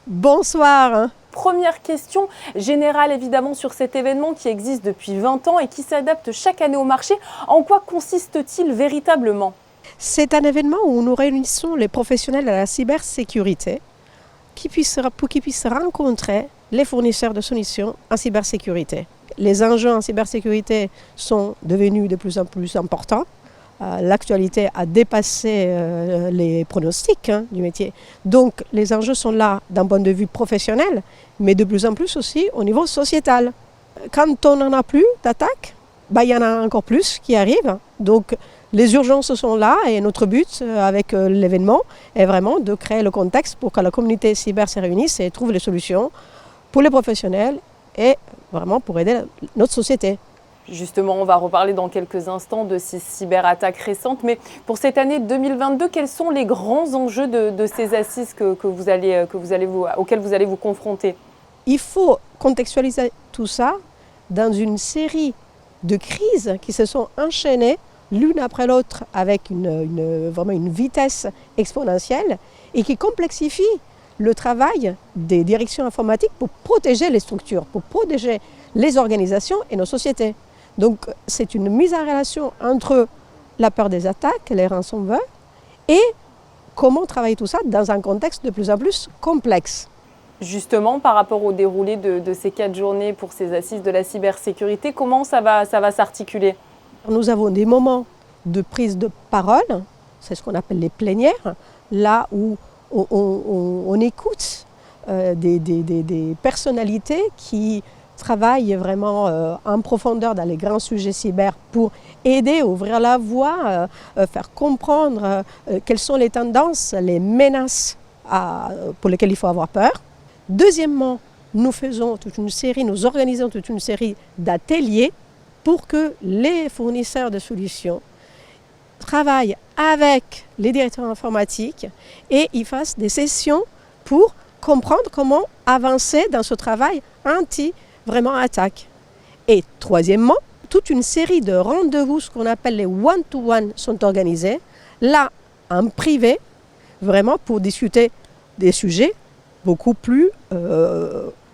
Bonsoir. Première question générale évidemment sur cet événement qui existe depuis 20 ans et qui s'adapte chaque année au marché. En quoi consiste-t-il véritablement ? C'est un événement où nous réunissons les professionnels de la cybersécurité pour qu'ils puissent rencontrer les fournisseurs de solutions en cybersécurité. Les enjeux en cybersécurité sont devenus de plus en plus importants. L'actualité a dépassé les pronostics du métier. Donc les enjeux sont là d'un point de vue professionnel, mais de plus en plus aussi au niveau sociétal. Quand on n'en a plus d'attaques, il y en a encore plus qui arrivent. Donc les urgences sont là et notre but avec l'événement est vraiment de créer le contexte pour que la communauté cyber se réunisse et trouve les solutions pour les professionnels et vraiment pour aider notre société. Justement, on va reparler dans quelques instants de ces cyberattaques récentes. Mais pour cette année 2022, quels sont les grands enjeux de ces assises auxquels vous allez vous confronter ? Il faut contextualiser tout ça dans une série de crises qui se sont enchaînées l'une après l'autre avec vraiment une vitesse exponentielle et qui complexifient le travail des directions informatiques pour protéger les structures, pour protéger les organisations et nos sociétés. Donc c'est une mise en relation entre la peur des attaques, les ransomware, et comment travailler tout ça dans un contexte de plus en plus complexe. Justement, par rapport au déroulé de ces 4 journées pour ces assises de la cybersécurité, comment ça va s'articuler ? Nous avons des moments de prise de parole, c'est ce qu'on appelle les plénières, là où on écoute des personnalités qui travaillent vraiment en profondeur dans les grands sujets cyber pour aider, ouvrir la voie, faire comprendre quelles sont les tendances, les menaces pour lesquelles il faut avoir peur. Deuxièmement, nous organisons toute une série d'ateliers pour que les fournisseurs de solutions travaillent avec les directeurs informatiques et ils fassent des sessions pour comprendre comment avancer dans ce travail attaque. Et troisièmement, toute une série de rendez-vous, ce qu'on appelle les one-to-one, sont organisés, là, en privé, vraiment pour discuter des sujets beaucoup plus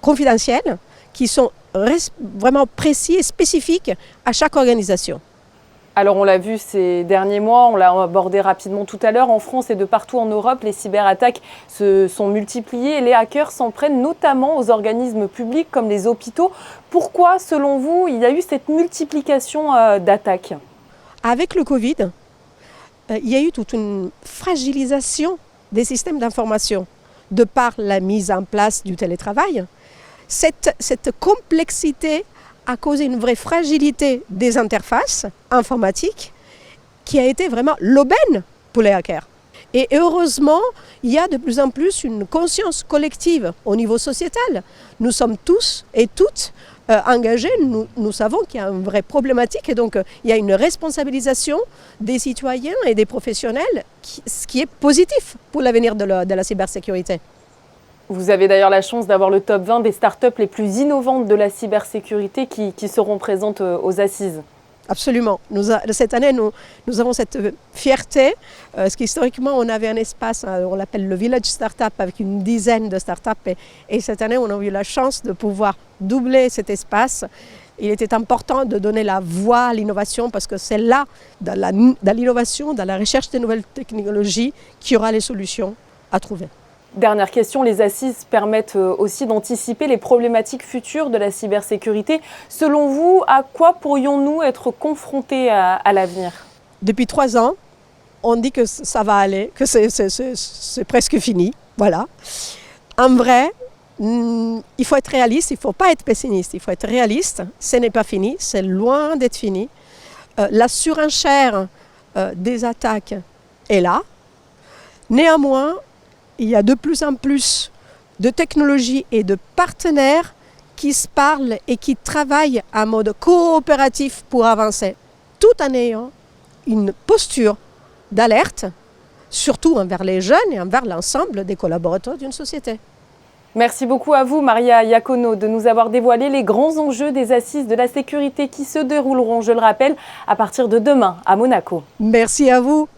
confidentiels, qui sont vraiment précis et spécifiques à chaque organisation. Alors on l'a vu ces derniers mois, on l'a abordé rapidement tout à l'heure, en France et de partout en Europe, les cyberattaques se sont multipliées et les hackers s'en prennent notamment aux organismes publics comme les hôpitaux. Pourquoi, selon vous, il y a eu cette multiplication d'attaques ? Avec le Covid, il y a eu toute une fragilisation des systèmes d'information de par la mise en place du télétravail. Cette complexité a causé une vraie fragilité des interfaces informatiques qui a été vraiment l'aubaine pour les hackers. Et heureusement, il y a de plus en plus une conscience collective au niveau sociétal. Nous sommes tous et toutes engagés, nous savons qu'il y a une vraie problématique et donc il y a une responsabilisation des citoyens et des professionnels, ce qui est positif pour l'avenir de la cybersécurité. Vous avez d'ailleurs la chance d'avoir le top 20 des startups les plus innovantes de la cybersécurité qui seront présentes aux assises. Absolument. Cette année, nous avons cette fierté, parce qu'historiquement, on avait un espace, on l'appelle le Village Startup, avec une dizaine de startups. Et cette année, on a eu la chance de pouvoir doubler cet espace. Il était important de donner la voix à l'innovation, parce que c'est là, dans l'innovation, dans la recherche des nouvelles technologies, qu'il y aura les solutions à trouver. Dernière question, les assises permettent aussi d'anticiper les problématiques futures de la cybersécurité. Selon vous, à quoi pourrions-nous être confrontés à l'avenir ? Depuis 3 ans, on dit que ça va aller, que c'est presque fini. Voilà. En vrai, il faut être réaliste, il ne faut pas être pessimiste, il faut être réaliste. Ce n'est pas fini, c'est loin d'être fini. La surenchère des attaques est là. Néanmoins, il y a de plus en plus de technologies et de partenaires qui se parlent et qui travaillent en mode coopératif pour avancer, tout en ayant une posture d'alerte, surtout envers les jeunes et envers l'ensemble des collaborateurs d'une société. Merci beaucoup à vous, Maria Iacono, de nous avoir dévoilé les grands enjeux des assises de la sécurité qui se dérouleront, je le rappelle, à partir de demain à Monaco. Merci à vous.